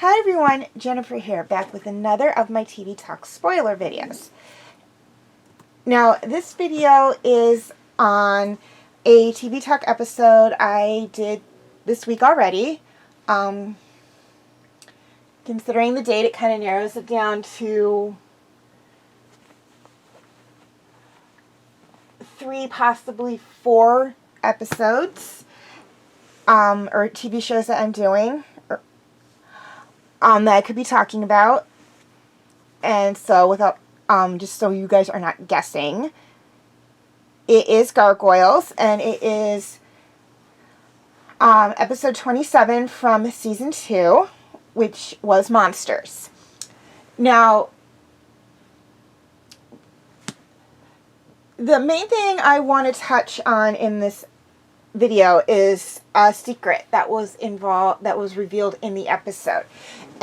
Hi everyone, Jennifer here, back with another of my TV Talk spoiler videos. Now, this video is on a TV Talk episode I did this week already. Considering the date, it kind of narrows it down to 3, possibly 4 episodes, or TV shows that I'm doing. That I could be talking about. And so without, just so you guys are not guessing, it is Gargoyles, and it is episode 27 from season 2, which was Monsters. Now, the main thing I want to touch on in this video is a secret that was revealed in the episode.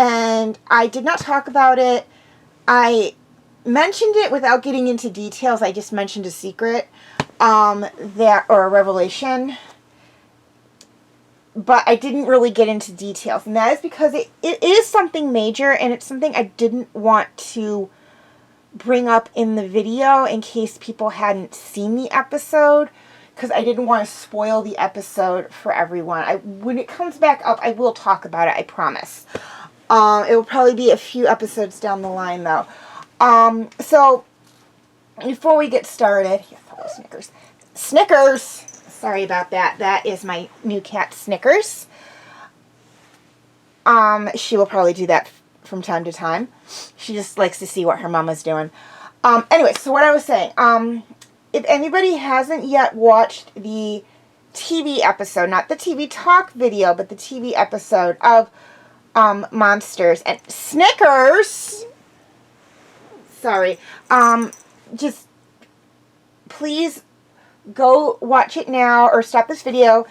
And I did not talk about it. I mentioned it without getting into details. I just mentioned a secret, or a revelation. But I didn't really get into details. And that is because it is something major, and it's something I didn't want to bring up in the video in case people hadn't seen the episode, because I didn't want to spoil the episode for everyone. When it comes back up, I will talk about it, I promise. It will probably be a few episodes down the line, though. So, before we get started... Hello, Snickers. Snickers! Sorry about that. That is my new cat, Snickers. She will probably do that from time to time. She just likes to see what her mama's doing. Anyway, so what I was saying, if anybody hasn't yet watched the TV episode, not the TV Talk video, but the TV episode of Monsters and Snickers, sorry, just please go watch it now, or stop this video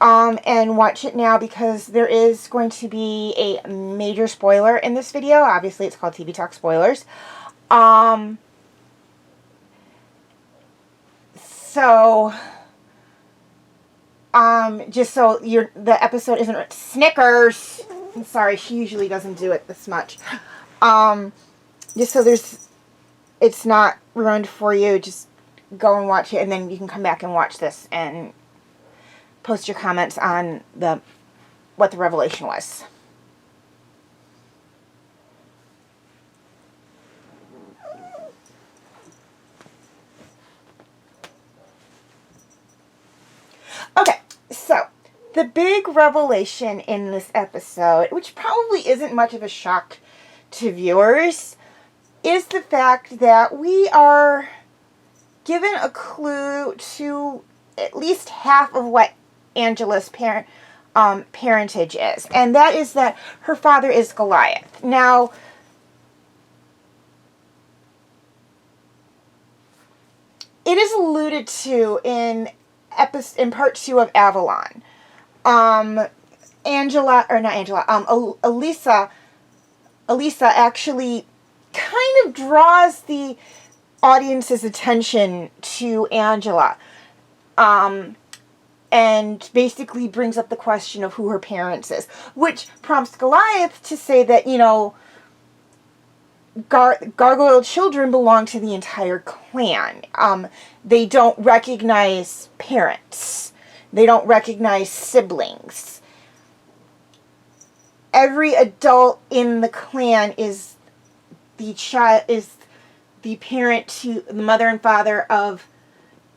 and watch it now, because there is going to be a major spoiler in this video. Obviously, it's called TV Talk Spoilers. So, just so the episode isn't... Snickers! I'm sorry, she usually doesn't do it this much. Just so it's not ruined for you, just go and watch it, and then you can come back and watch this and post your comments on what the revelation was. Okay, so the big revelation in this episode, which probably isn't much of a shock to viewers, is the fact that we are given a clue to at least half of what Angela's parentage is. And that is that her father is Goliath. Now, it is alluded to in part 2 of Avalon. Elisa actually kind of draws the audience's attention to Angela, and basically brings up the question of who her parents is, which prompts Goliath to say that, gargoyle children belong to the entire clan. They don't recognize parents. They don't recognize siblings. Every adult in the clan is the parent to the mother and father of...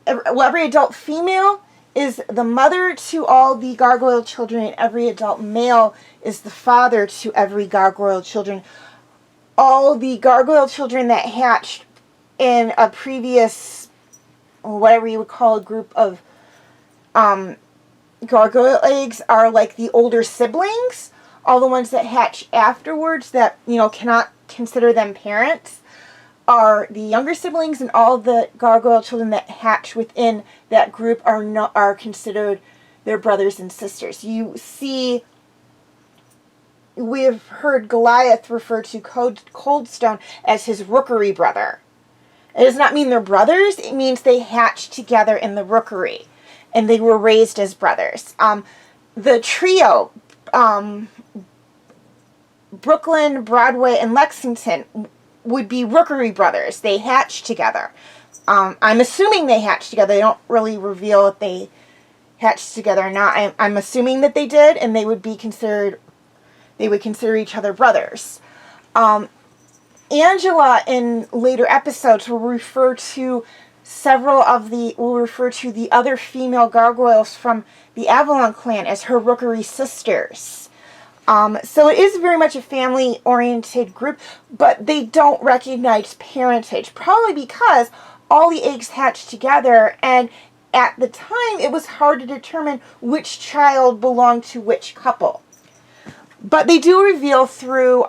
every adult female is the mother to all the gargoyle children, and every adult male is the father to every gargoyle children. All the gargoyle children that hatched in a previous, whatever you would call, a group of gargoyle eggs are like the older siblings. All the ones that hatch afterwards that, cannot consider them parents are the younger siblings, and all the gargoyle children that hatch within that group are considered their brothers and sisters. You see, we've heard Goliath refer to Coldstone as his rookery brother. It does not mean they're brothers. It means they hatched together in the rookery, and they were raised as brothers. The trio, Brooklyn, Broadway, and Lexington would be Rookery brothers. They hatched together. I'm assuming they hatched together. They don't really reveal if they hatched together or not. I'm assuming that they did, and they would consider each other brothers. Angela in later episodes will refer to the other female gargoyles from the Avalon clan as her Rookery sisters. So it is very much a family-oriented group, but they don't recognize parentage, probably because all the eggs hatched together, and at the time it was hard to determine which child belonged to which couple. But they do reveal through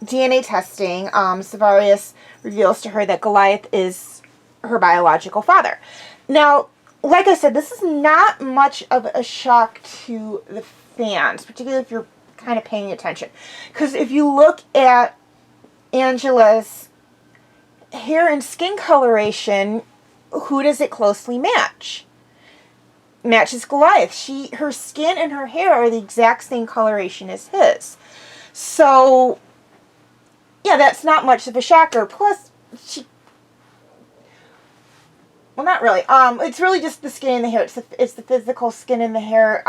DNA testing, Savarius reveals to her that Goliath is her biological father. Now, like I said, this is not much of a shock to the fans, particularly if you're kind of paying attention. Because if you look at Angela's hair and skin coloration, who does it closely match? Matches Goliath. Her skin and her hair are the exact same coloration as his. So, yeah, that's not much of a shocker. Plus, well, not really. It's really just the skin and the hair. It's the physical skin and the hair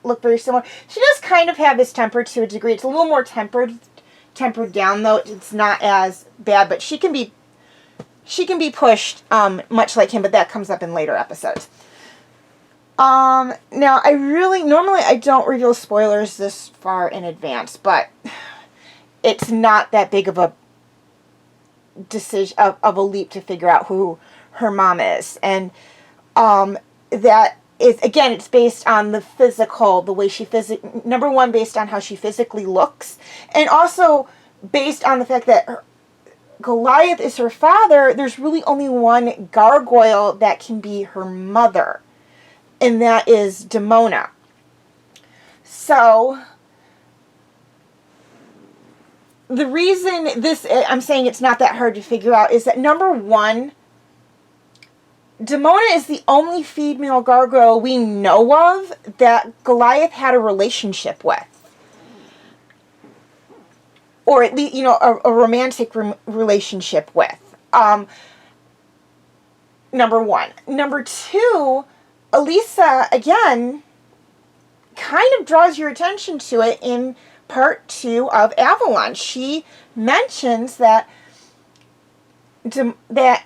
look very similar. She does kind of have his temper to a degree. It's a little more tempered down, though. It's not as bad, but she can be pushed much like him, but that comes up in later episodes. Now, normally I don't reveal spoilers this far in advance, but it's not that big of a decision, of a leap to figure out who her mom is. And that is, again, it's based on the physical, the way she number one, based on how she physically looks, and also based on the fact that Goliath is her father. There's really only one gargoyle that can be her mother, and that is Demona. So, the reason I'm saying it's not that hard to figure out is that, number one, Demona is the only female gargoyle we know of that Goliath had a relationship with. Or at least, a romantic relationship with. Number one. Number two, Elisa, again, kind of draws your attention to it in part 2 of Avalon. She mentions that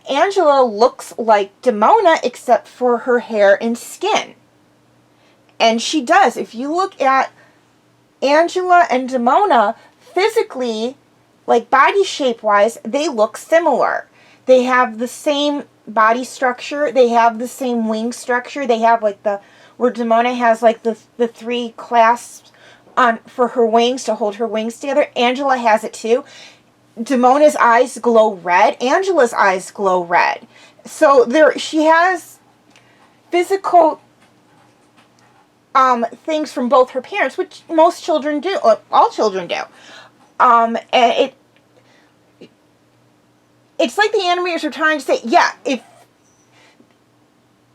Angela looks like Demona except for her hair and skin. And she does. If you look at Angela and Demona, physically, like body shape-wise, they look similar. They have the same body structure. They have the same wing structure. They have where Demona has the 3 clasps for her wings to hold her wings together. Angela has it too. Demona's eyes glow red. Angela's eyes glow red. So she has physical things from both her parents, which most children do, or all children do. And it's like the animators are trying to say, yeah, if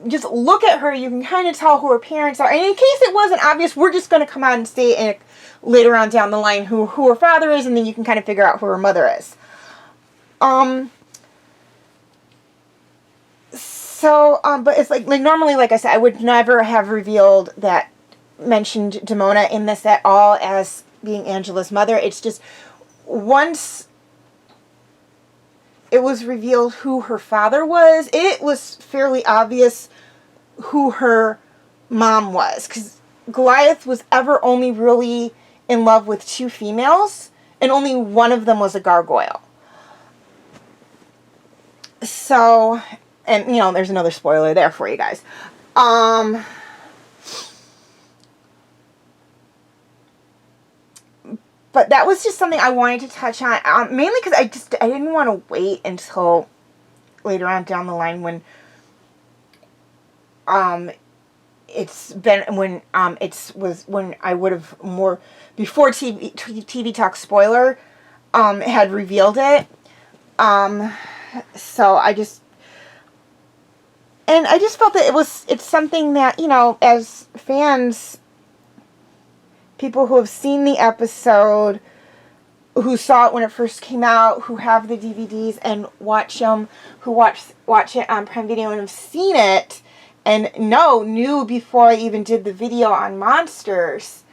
just look at her, you can kind of tell who her parents are. And in case it wasn't obvious, we're just going to come out and say later on down the line who her father is, and then you can kind of figure out who her mother is. But it's like normally, like I said, I would never have mentioned Demona in this at all as being Angela's mother. It's just once it was revealed who her father was, it was fairly obvious who her mom was, because Goliath was ever only really in love with 2 females, and only one of them was a gargoyle. So, and there's another spoiler there for you guys. But that was just something I wanted to touch on, mainly because I didn't want to wait until later on down the line when when I would have more before TV Talk spoiler had revealed it. So I just felt that it's something that, as fans, people who have seen the episode who saw it when it first came out, who have the DVDs and watch them, who watch it on Prime Video and have seen it, and knew before I even did the video on Monsters,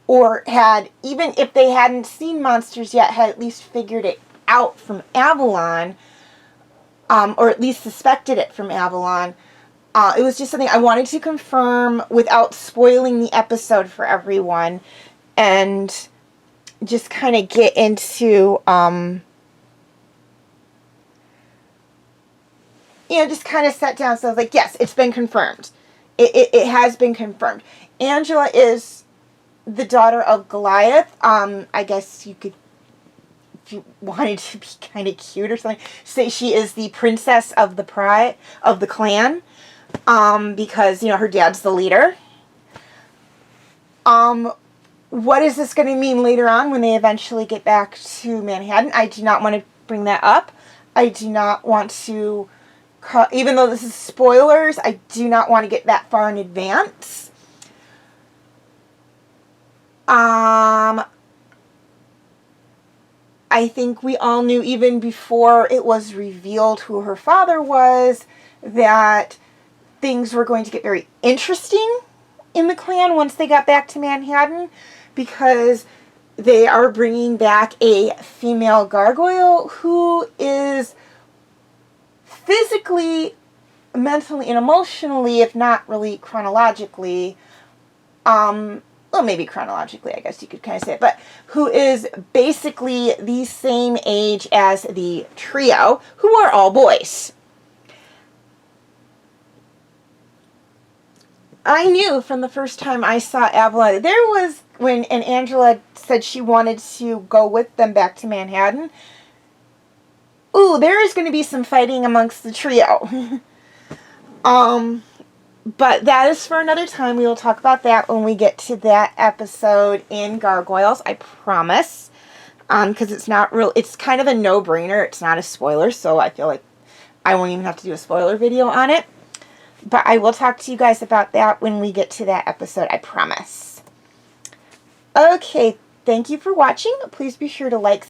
or had, even if they hadn't seen Monsters yet, had at least figured it out from Avalon, or at least suspected it from Avalon. It was just something I wanted to confirm without spoiling the episode for everyone, and just kind of get into, just kind of set down. So I was like, yes, it's been confirmed. It has been confirmed. Angela is the daughter of Goliath. I guess you could, if you wanted to be kind of cute or something, say she is the princess of the clan, because, her dad's the leader. What is this going to mean later on when they eventually get back to Manhattan? I do not want to bring that up. I do not want to, even though this is spoilers, I do not want to get that far in advance. I think we all knew even before it was revealed who her father was that things were going to get very interesting in the clan once they got back to Manhattan, because they are bringing back a female gargoyle who is physically, mentally, and emotionally, if not really chronologically, well, maybe chronologically, I guess you could kind of say it, but who is basically the same age as the trio, who are all boys. I knew from the first time I saw Avalon, there was, and Angela said she wanted to go with them back to Manhattan, ooh, there is going to be some fighting amongst the trio. But that is for another time. We will talk about that when we get to that episode in Gargoyles, I promise. Because it's not real, it's kind of a no-brainer. It's not a spoiler, so I feel like I won't even have to do a spoiler video on it. But I will talk to you guys about that when we get to that episode, I promise. Okay, thank you for watching. Please be sure to like,